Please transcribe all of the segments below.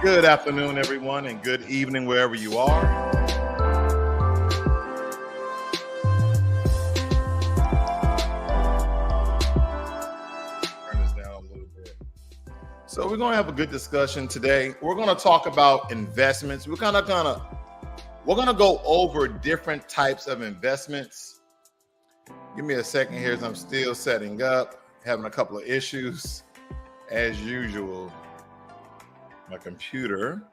Good afternoon, everyone, and good evening wherever you are. Turn this down a little bit. So we're going to have a good discussion today. We're going to talk about investments. We're going to go over different types of investments. Give me a second here as I'm still setting up, having a couple of issues as usual. My computer.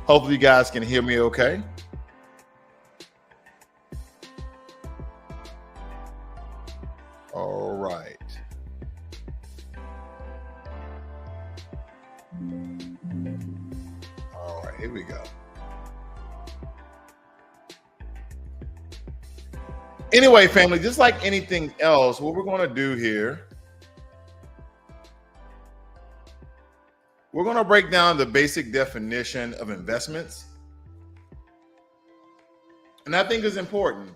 Hopefully you guys can hear me okay. All right. All right, here we go. Anyway, family, just like anything else, what we're going to do here, we're going to break down the basic definition of investments. And I think it's important.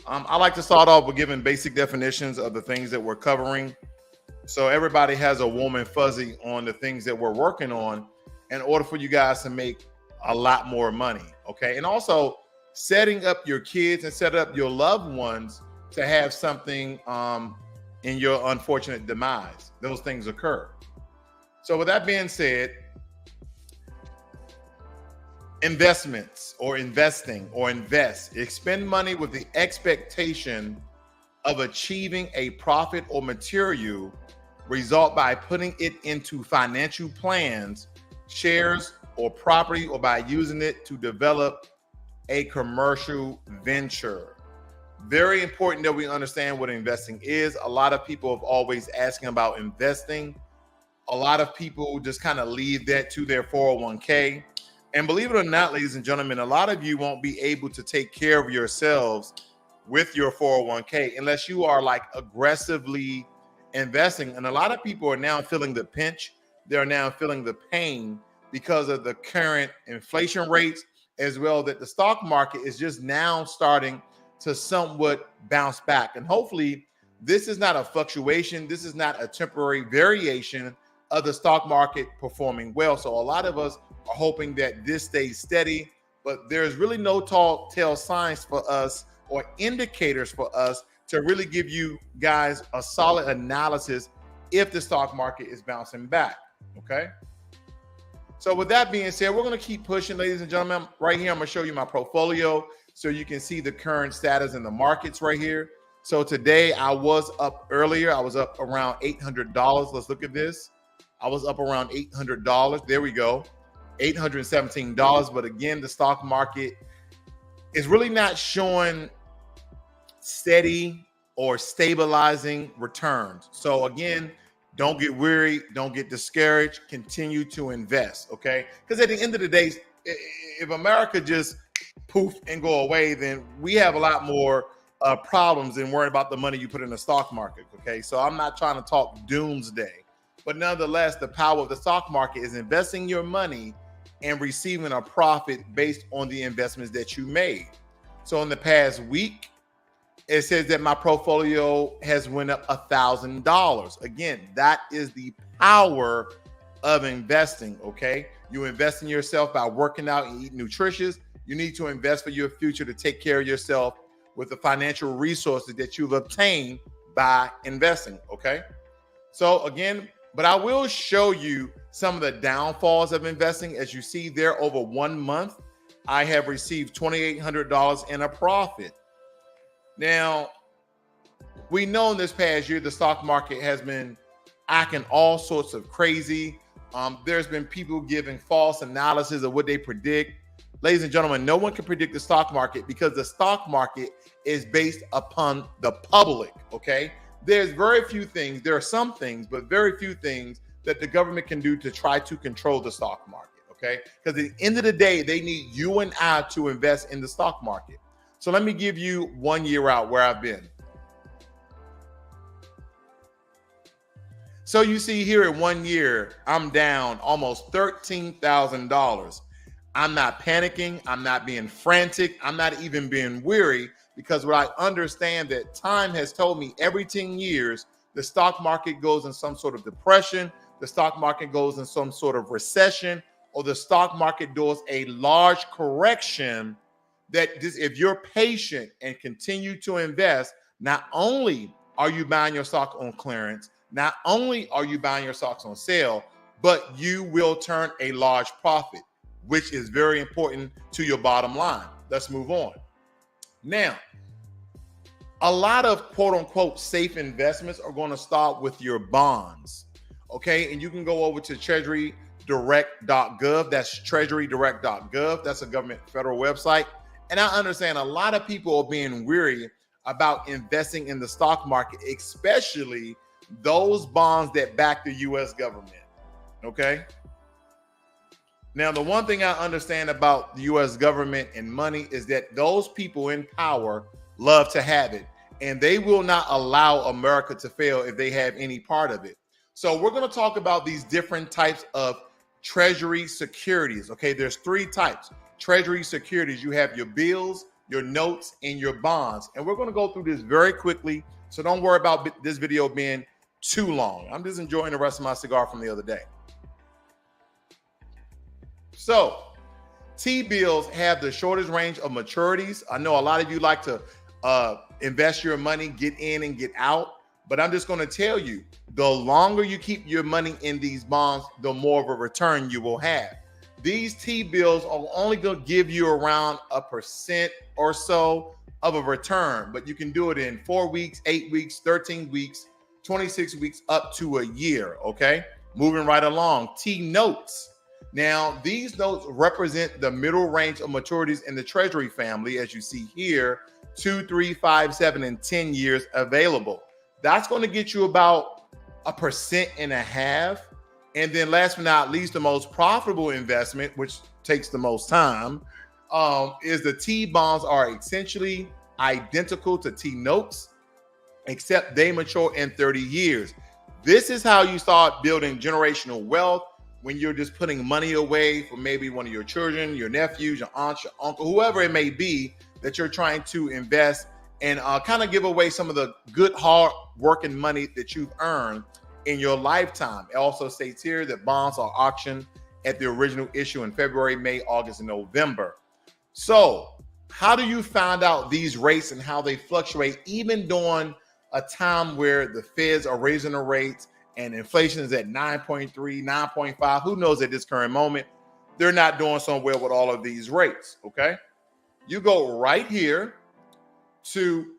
I like to start off with giving basic definitions of the things that we're covering, so everybody has a warm and fuzzy on the things that we're working on in order for you guys to make a lot more money, okay? And also setting up your kids and set up your loved ones to have something in your unfortunate demise. Those things occur. So with that being said, investments or investing or invest, expend money with the expectation of achieving a profit or material result by putting it into financial plans, shares, or property, or by using it to develop a commercial venture. Very important that we understand what investing is. A lot of people have always asking about investing. A lot of people just kind of leave that to their 401k. And believe it or not, ladies and gentlemen, a lot of you won't be able to take care of yourselves with your 401k unless you are like aggressively investing. And a lot of people are now feeling the pinch. They're now feeling the pain because of the current inflation rates, as well that the stock market is just now starting to somewhat bounce back. And hopefully this is not a fluctuation. This is not a temporary variation of the stock market performing well. So a lot of us are hoping that this stays steady, but there's really no telltale signs for us or indicators for us to really give you guys a solid analysis if the stock market is bouncing back, okay? So with that being said, we're going to keep pushing, ladies and gentlemen. Right here, I'm going to show you my portfolio so you can see the current status in the markets right here. So today I was up earlier. I was up around $800. Let's look at this. I was up around $800. There we go. $817. But again, the stock market is really not showing steady or stabilizing returns. So again, don't get weary. Don't get discouraged. Continue to invest, okay? Because at the end of the day, if America just poof and go away, then we have a lot more problems than worrying about the money you put in the stock market, okay? So I'm not trying to talk doomsday. But nonetheless, the power of the stock market is investing your money and receiving a profit based on the investments that you made. So in the past week, it says that my portfolio has went up $1,000. Again, that is the power of investing, okay? You invest in yourself by working out and eating nutritious. You need to invest for your future to take care of yourself with the financial resources that you've obtained by investing, okay? So again, but I will show you some of the downfalls of investing. As you see there, over 1 month, I have received $2,800 in a profit. Now, we know in this past year, the stock market has been acting all sorts of crazy. There's been people giving false analysis of what they predict. Ladies and gentlemen, no one can predict the stock market because the stock market is based upon the public, okay? There's very few things, there are some things, but very few things that the government can do to try to control the stock market, okay? Because at the end of the day, they need you and I to invest in the stock market. So let me give you 1 year out where I've been. So you see here in 1 year, I'm down almost $13,000. I'm not panicking. I'm not being frantic. I'm not even being weary, because what I understand that time has told me every 10 years, the stock market goes in some sort of depression. the stock market goes in some sort of recession or the stock market does a large correction, that this, if you're patient and continue to invest, not only are you buying your stock on clearance, not only are you buying your stocks on sale, but you will turn a large profit, which is very important to your bottom line. Let's move on. Now, a lot of quote unquote safe investments are going to start with your bonds. Okay. And you can go over to treasurydirect.gov. That's treasurydirect.gov. That's a government federal website. And I understand a lot of people are being weary about investing in the stock market, especially those bonds that back the US government. Okay. Now, the one thing I understand about the US government and money is that those people in power love to have it, and they will not allow America to fail if they have any part of it. So we're going to talk about these different types of treasury securities. Okay, there's three types. Treasury securities, you have your bills, your notes, and your bonds. And we're going to go through this very quickly, so don't worry about this video being too long. I'm just enjoying the rest of my cigar from the other day. So T-bills have the shortest range of maturities. I know a lot of you like to invest your money, get in and get out, but I'm just going to tell you, the longer you keep your money in these bonds, the more of a return you will have. These T-bills are only going to give you around 1% or so of a return, but you can do it in 4 weeks, 8 weeks, 13 weeks, 26 weeks, up to a year. Okay, moving right along. T-notes. Now, these notes represent the middle range of maturities in the Treasury family, as you see here, 2, 3, 5, 7, and 10 years available. That's going to get you about 1.5%. And then last but not least, the most profitable investment, which takes the most time, is the T-bonds are essentially identical to T-notes, except they mature in 30 years. This is how you start building generational wealth, when you're just putting money away for maybe one of your children, your nephews, your aunt, your uncle, whoever it may be, that you're trying to invest and kind of give away some of the good, hard working money that you've earned in your lifetime. It also states here that bonds are auctioned at the original issue in February, May, August, and November. So how do you find out these rates and how they fluctuate, even during a time where the feds are raising the rates and inflation is at 9.3, 9.5, who knows at this current moment? They're not doing so well with all of these rates, okay? You go right here to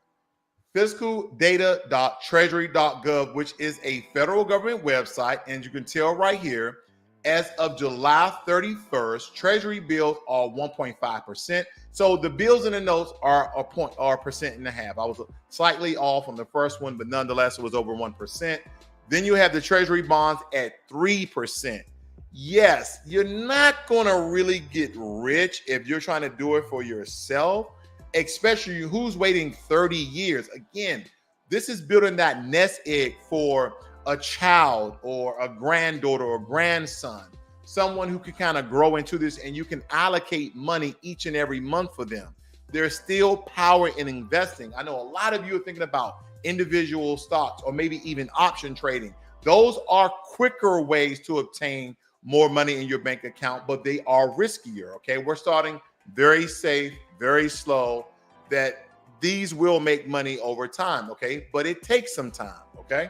fiscaldata.treasury.gov, which is a federal government website, and you can tell right here, as of July 31st, Treasury bills are 1.5%. So the bills and the notes are 1.5%. I was slightly off on the first one, but nonetheless, it was over 1%. Then you have the Treasury bonds at 3%. Yes, you're not going to really get rich if you're trying to do it for yourself, especially who's waiting 30 years. Again, this is building that nest egg for a child or a granddaughter or grandson, someone who can kind of grow into this, and you can allocate money each and every month for them. There's still power in investing. I know a lot of you are thinking about individual stocks or maybe even option trading. Those are quicker ways to obtain more money in your bank account, but they are riskier. Okay, we're starting very safe, very slow, that these will make money over time. Okay, but it takes some time. Okay,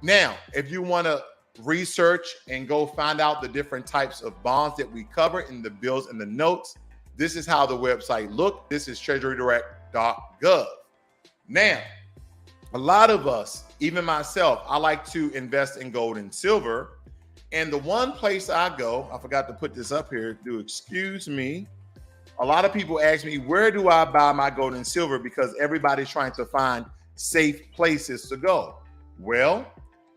now if you want to research and go find out the different types of bonds that we cover in the bills and the notes, this is how the website looks. This is treasurydirect.gov. Now, a lot of us, even myself, I like to invest in gold and silver. And the one place I go, I forgot to put this up here, do excuse me. A lot of people ask me, where do I buy my gold and silver? Because everybody's trying to find safe places to go. Well,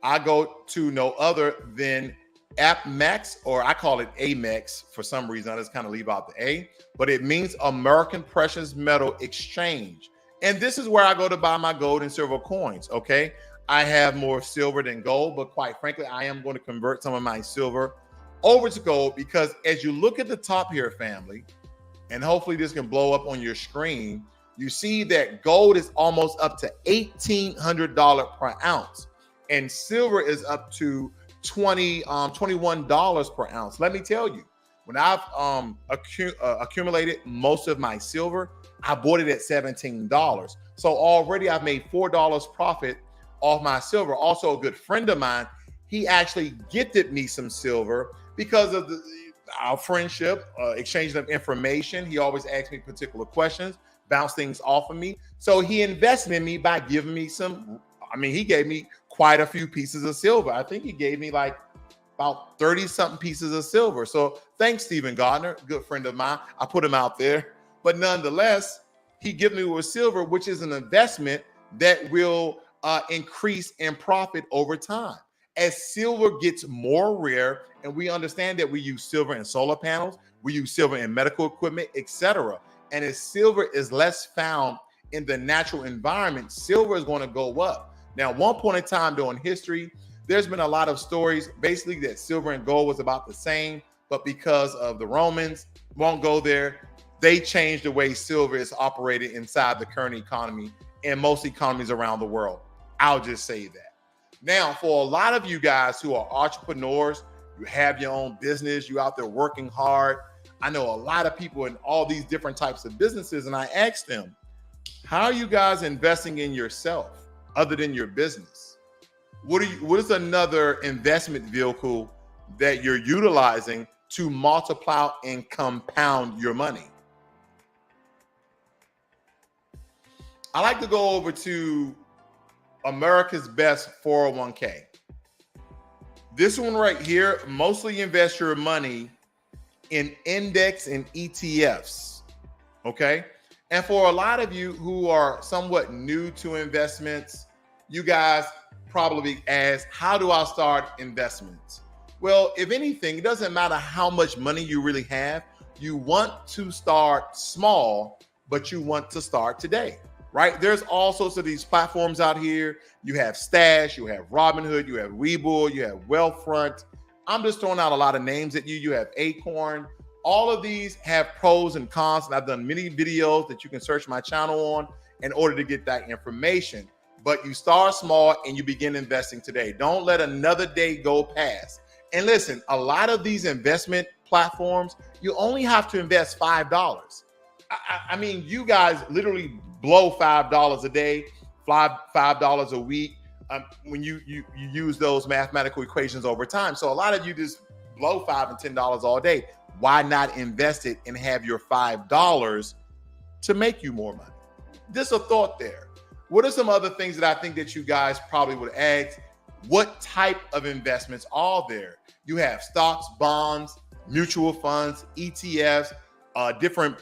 I go to no other than APMEX, or I call it AMEX for some reason. I just kind of leave out the A, but it means American Precious Metal Exchange. And this is where I go to buy my gold and silver coins, okay? I have more silver than gold, but quite frankly, I am going to convert some of my silver over to gold, because as you look at the top here, family, and hopefully this can blow up on your screen, you see that gold is almost up to $1,800 per ounce, and silver is up to $21 per ounce. Let me tell you, when I've accumulated most of my silver, I bought it at $17. So already I've made $4 profit off my silver. Also, a good friend of mine, he actually gifted me some silver because of our friendship, exchanging of information. He always asked me particular questions, bounce things off of me. So he invested in me by giving me some, he gave me quite a few pieces of silver. I think he gave me like about 30 something pieces of silver. So thanks, Stephen Gardner, good friend of mine. I put him out there, but nonetheless, he gave me with silver, which is an investment that will increase in profit over time. As silver gets more rare, and we understand that we use silver in solar panels, we use silver in medical equipment, etc. And as silver is less found in the natural environment, silver is going to go up. Now, one point in time during history, there's been a lot of stories basically that silver and gold was about the same, but because of the Romans, won't go there, they changed the way silver is operated inside the current economy and most economies around the world. I'll just say that. Now, for a lot of you guys who are entrepreneurs, you have your own business, you out there working hard. I know a lot of people in all these different types of businesses, and I asked them, how are you guys investing in yourself other than your business? What is another investment vehicle that you're utilizing to multiply and compound your money? I like to go over to America's Best 401k. This one right here, mostly invest your money in index and ETFs, okay? And for a lot of you who are somewhat new to investments, you guys probably ask, how do I start investments? Well, if anything, it doesn't matter how much money you really have. You want to start small, but you want to start today, right? There's all sorts of these platforms out here. You have Stash, you have Robinhood, you have WeBull, you have Wealthfront. I'm just throwing out a lot of names at you. You have Acorn. All of these have pros and cons, and I've done many videos that you can search my channel on in order to get that information. But you start small and you begin investing today. Don't let another day go past. And listen, a lot of these investment platforms, you only have to invest $5. I mean, you guys literally blow $5 a day, $5 a week when you use those mathematical equations over time. So a lot of you just blow $5 and $10 all day. Why not invest it and have your $5 to make you more money? Just a thought there. What are some other things that I think that you guys probably would ask? What type of investments are there? You have stocks, bonds, mutual funds, ETFs, different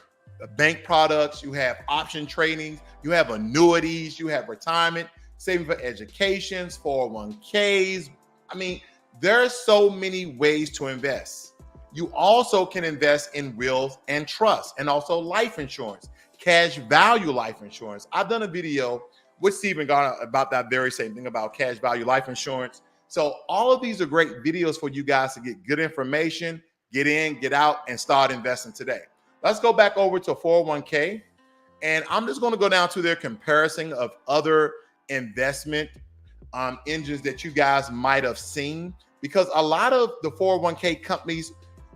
bank products. You have option trading. You have annuities. You have retirement, saving for educations, 401ks. I mean, there are so many ways to invest. You also can invest in wills and trusts, and also life insurance, cash value life insurance. I've done a video with Stephen Gardner about that very same thing, about cash value life insurance. So all of these are great videos for you guys to get good information, get in, get out, and start investing today. Let's go back over to 401k. And I'm just going to go down to their comparison of other investment engines that you guys might have seen, because a lot of the 401k companies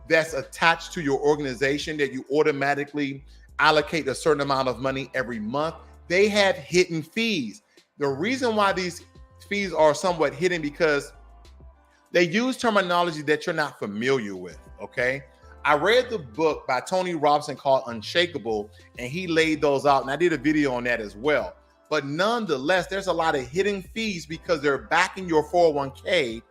that's attached to your organization that you automatically allocate a certain amount of money every month, they have hidden fees. The reason why these fees are somewhat hidden because they use terminology that you're not familiar with, okay? I read the book by Tony Robinson called Unshakable, and he laid those out, and I did a video on that as well. But nonetheless, there's a lot of hidden fees because they're backing your 401k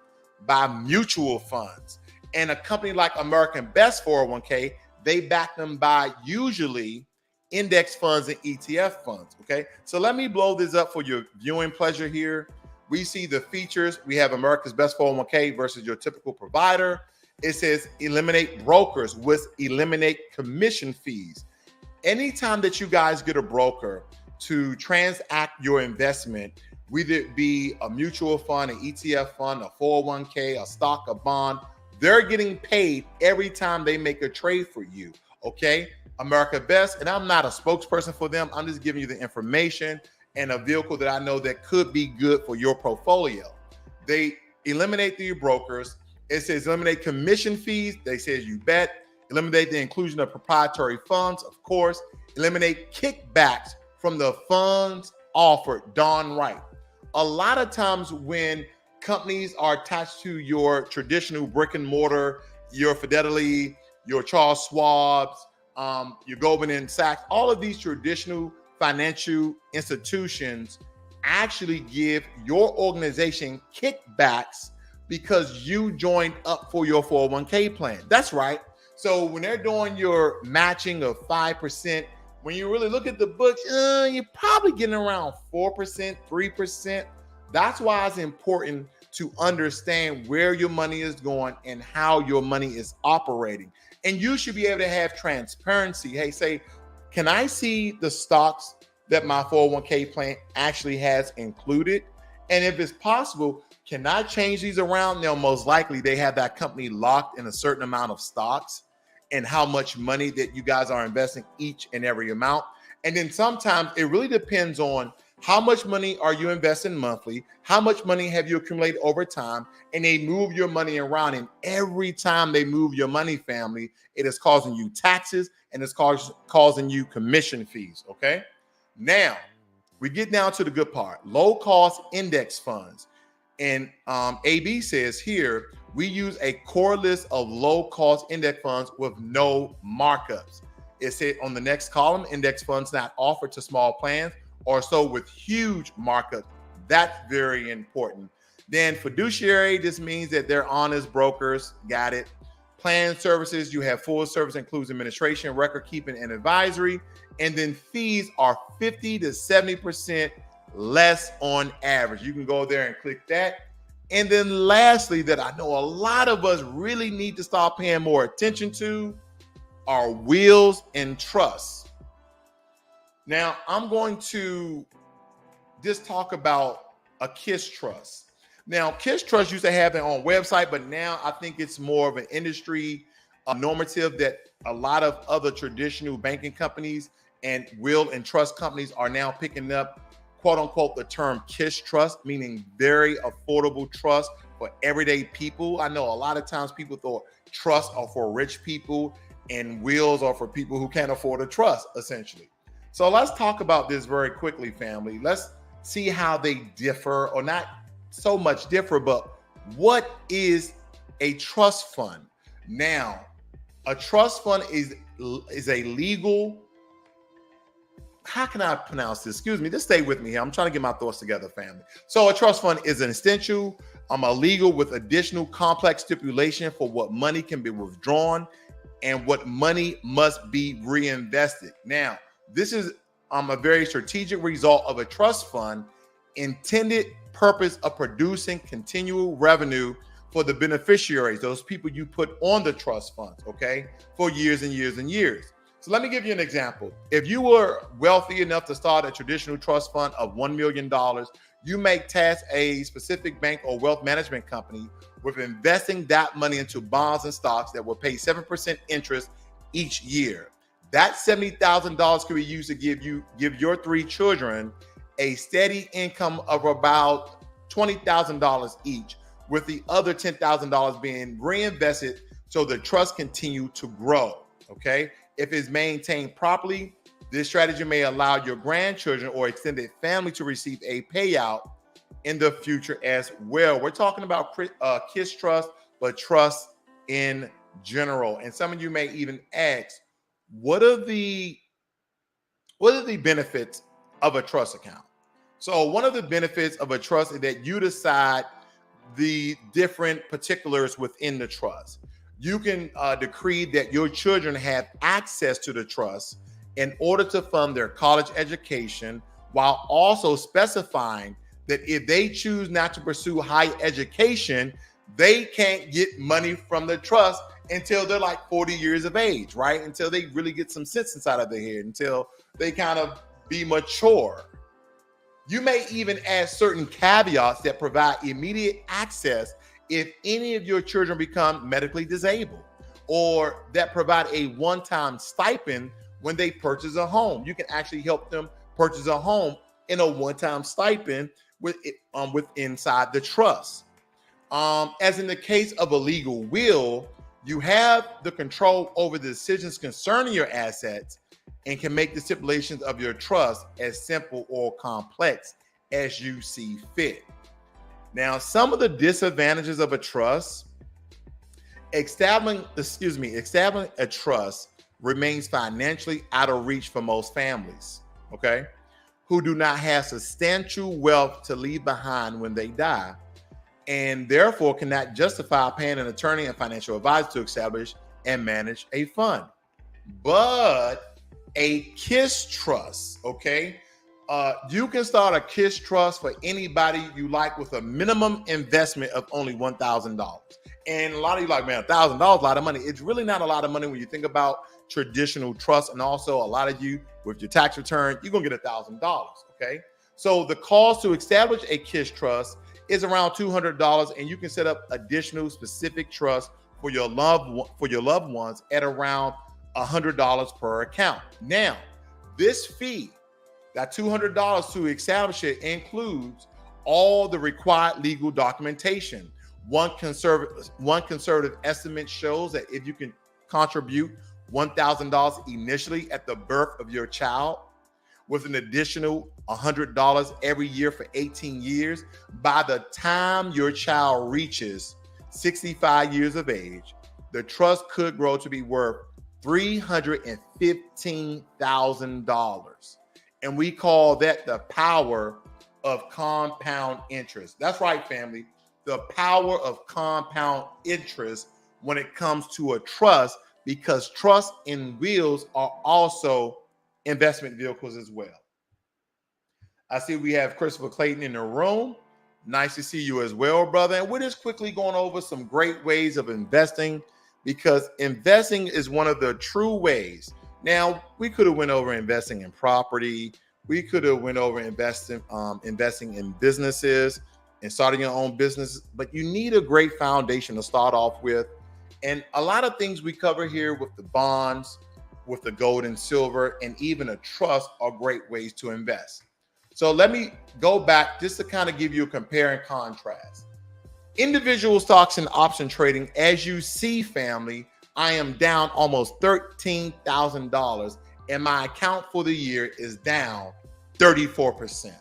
by mutual funds. And a company like American Best 401k, they back them by usually index funds and ETF funds, okay? So let me blow this up for your viewing pleasure here. We see the features. We have America's Best 401k versus your typical provider. It says eliminate brokers with eliminate commission fees. Anytime that you guys get a broker to transact your investment, whether it be a mutual fund, an ETF fund, a 401k, a stock, a bond, they're getting paid every time they make a trade for you, okay? America Best, and I'm not a spokesperson for them. I'm just giving you the information and a vehicle that I know that could be good for your portfolio. They eliminate the brokers. It says eliminate commission fees. They says you bet. Eliminate the inclusion of proprietary funds, of course. Eliminate kickbacks from the funds offered. Darn right. A lot of times when companies are attached to your traditional brick and mortar, your Fidelity, your Charles Schwab's, your Goldman and Sachs, all of these traditional financial institutions actually give your organization kickbacks because you joined up for your 401k plan. That's right. So when they're doing your matching of 5%, when you really look at the books, you're probably getting around 4%, 3%. That's why it's important to understand where your money is going and how your money is operating. And you should be able to have transparency. Hey, say, can I see the stocks that my 401k plan actually has included? And if it's possible, can I change these around? Now, most likely they have that company locked in a certain amount of stocks and how much money that you guys are investing each and every amount. And then sometimes it really depends on how much money are you investing monthly? How much money have you accumulated over time? And they move your money around. And every time they move your money, family, it is causing you taxes and it's causing you commission fees. Okay. Now we get down to the good part, low cost index funds. And AB says here, we use a core list of low cost index funds with no markups. It said on the next column, index funds not offered to small plans or so with huge markups. That's very important. Then fiduciary, this means that they're honest brokers. Got it. Plan services, you have full service, includes administration, record keeping, and advisory. And then fees are 50 to 70% less on average. You can go there and click that. And then lastly, that I know a lot of us really need to start paying more attention to are wills and trusts. Now, I'm going to just talk about a KISS trust. Now, KISS trust used to have their own website, but now I think it's more of an industry normative that a lot of other traditional banking companies and will and trust companies are now picking up, quote unquote, the term KISS trust, meaning very affordable trust for everyday people. I know a lot of times people thought trusts are for rich people and wills are for people who can't afford a trust, essentially. So let's talk about this very quickly, family. Let's see how they differ, or not so much differ, but what is a trust fund? Now, a trust fund is a legal, how can I pronounce this? Excuse me, just stay with me here. I'm trying to get my thoughts together, family. So a trust fund is an essential, a legal with additional complex stipulation for what money can be withdrawn and what money must be reinvested. Now, this is a very strategic result of a trust fund intended purpose of producing continual revenue for the beneficiaries, those people you put on the trust funds, okay, for years and years and years. So let me give you an example. If you were wealthy enough to start a traditional trust fund of $1 million, you may task a specific bank or wealth management company with investing that money into bonds and stocks that will pay 7% interest each year. That $70,000 could be used to give your 3 children a steady income of about $20,000 each, with the other $10,000 being reinvested so the trust continue to grow. Okay. If it's maintained properly, this strategy may allow your grandchildren or extended family to receive a payout in the future as well. We're talking about KISS trust, but trust in general. And some of you may even ask, what are the benefits of a trust account? So one of the benefits of a trust is that you decide the different particulars within the trust. You can decree that your children have access to the trust in order to fund their college education, while also specifying that if they choose not to pursue higher education, they can't get money from the trust until they're like 40 years of age, right? Until they really get some sense inside of their head, until they kind of be mature. You may even add certain caveats that provide immediate access if any of your children become medically disabled, or that provide a one-time stipend when they purchase a home. You can actually help them purchase a home in a one-time stipend with inside the trust. As in the case of a legal will, you have the control over the decisions concerning your assets and can make the stipulations of your trust as simple or complex as you see fit. Now, some of the disadvantages of a trust: establishing a trust remains financially out of reach for most families, okay, who do not have substantial wealth to leave behind when they die, and therefore cannot justify paying an attorney and financial advisor to establish and manage a fund. But a KISS trust, okay, you can start a KISS trust for anybody you like with a minimum investment of only $1,000. And a lot of you like, man, $1,000 a lot of money. It's really not a lot of money when you think about traditional trusts. And also a lot of you with your tax return, you're gonna get $1,000, okay? So the cost to establish a KISS trust is around $200, and you can set up additional specific trusts for your loved ones at around $100 per account. Now, this fee, that $200 to establish it, includes all the required legal documentation. One conservative estimate shows that if you can contribute $1,000 initially at the birth of your child, with an additional $100 every year for 18 years, by the time your child reaches 65 years of age, the trust could grow to be worth $315,000. And we call that the power of compound interest. That's right, family. The power of compound interest when it comes to a trust, because trusts and wills are also investment vehicles as well. I see we have Christopher Clayton in the room. Nice to see you as well, brother. And we're just quickly going over some great ways of investing, because investing is one of the true ways. Now, we could have went over investing in property. We could have went over investing in businesses and starting your own business, but you need a great foundation to start off with. And a lot of things we cover here with the bonds, with the gold and silver, and even a trust are great ways to invest. So let me go back just to kind of give you a compare and contrast. Individual stocks and option trading, as you see, family, I am down almost $13,000, and my account for the year is down 34%.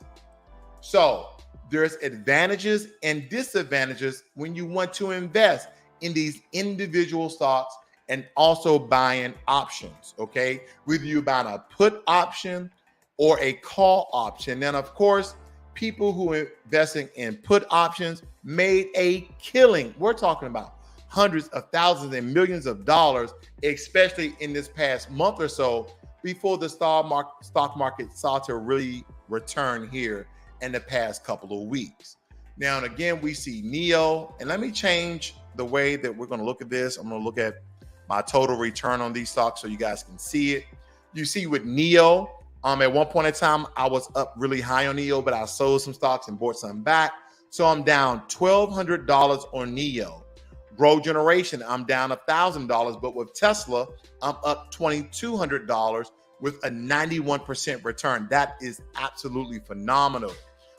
So there's advantages and disadvantages when you want to invest in these individual stocks and also buying options, okay? Whether you're buying a put option or a call option. And of course, people who are investing in put options made a killing. We're talking about hundreds of thousands and millions of dollars, especially in this past month or so, before the stock market started to really return here in the past couple of weeks. Now, and again, we see NEO, and let me change the way that we're going to look at this. I'm going to look at my total return on these stocks so you guys can see it. You see with NEO, at one point in time, I was up really high on NEO, but I sold some stocks and bought some back. So I'm down $1,200 on NEO. Grow Generation, I'm down $1,000, but with Tesla, I'm up $2,200 with a 91% return. That is absolutely phenomenal.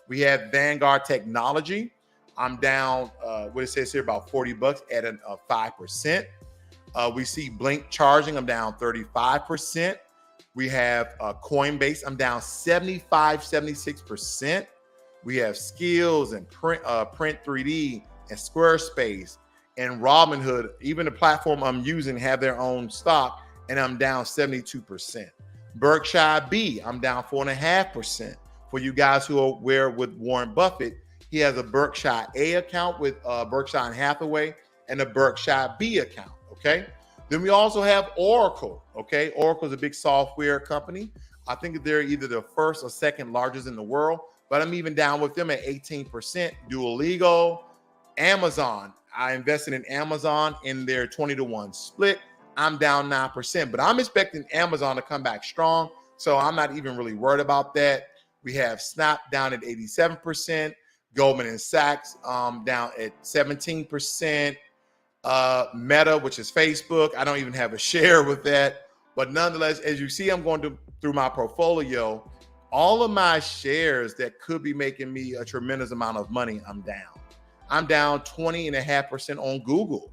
We have Vanguard Technology. I'm down, what it says here, about $40 at a 5%. We see Blink Charging, I'm down 35%. We have Coinbase, I'm down 76%. We have Skills and Print 3D and Squarespace and Robinhood. Even the platform I'm using have their own stock, and I'm down 72%. Berkshire B, I'm down 4.5%. For you guys who are aware with Warren Buffett, he has a Berkshire A account with Berkshire and Hathaway and a Berkshire B account, okay? Then we also have Oracle, okay? Oracle is a big software company. I think they're either the first or second largest in the world, but I'm even down with them at 18%. Duolingo, Amazon. I invested in Amazon in their 20-to-1 split. I'm down 9%, but I'm expecting Amazon to come back strong, so I'm not even really worried about that. We have Snap down at 87%, Goldman & Sachs down at 17%, Meta, which is Facebook, I don't even have a share with that, but nonetheless, as you see, I'm going through my portfolio. All of my shares that could be making me a tremendous amount of money, I'm down. I'm down 20.5% on Google.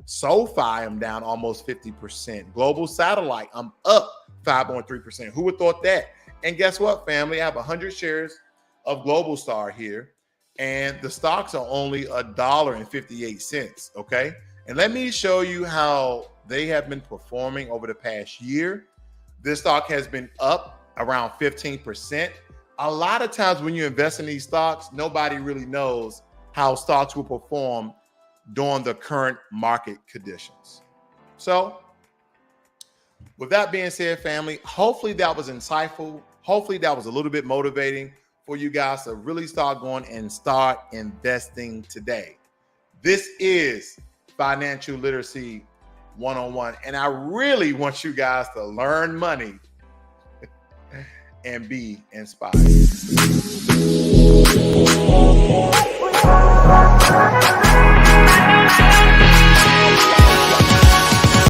SoFi, I'm down almost 50%. Global Satellite, I'm up 5.3%. Who would thought that? And guess what, family? I have 100 shares of Global Star here, and the stocks are only $1.58, okay? And let me show you how they have been performing over the past year. This stock has been up around 15%. A lot of times when you invest in these stocks, nobody really knows how stocks will perform during the current market conditions. So with that being said, family, hopefully that was insightful. Hopefully that was a little bit motivating for you guys to really start going and start investing today. This is Financial Literacy 101. And I really want you guys to learn money and be inspired.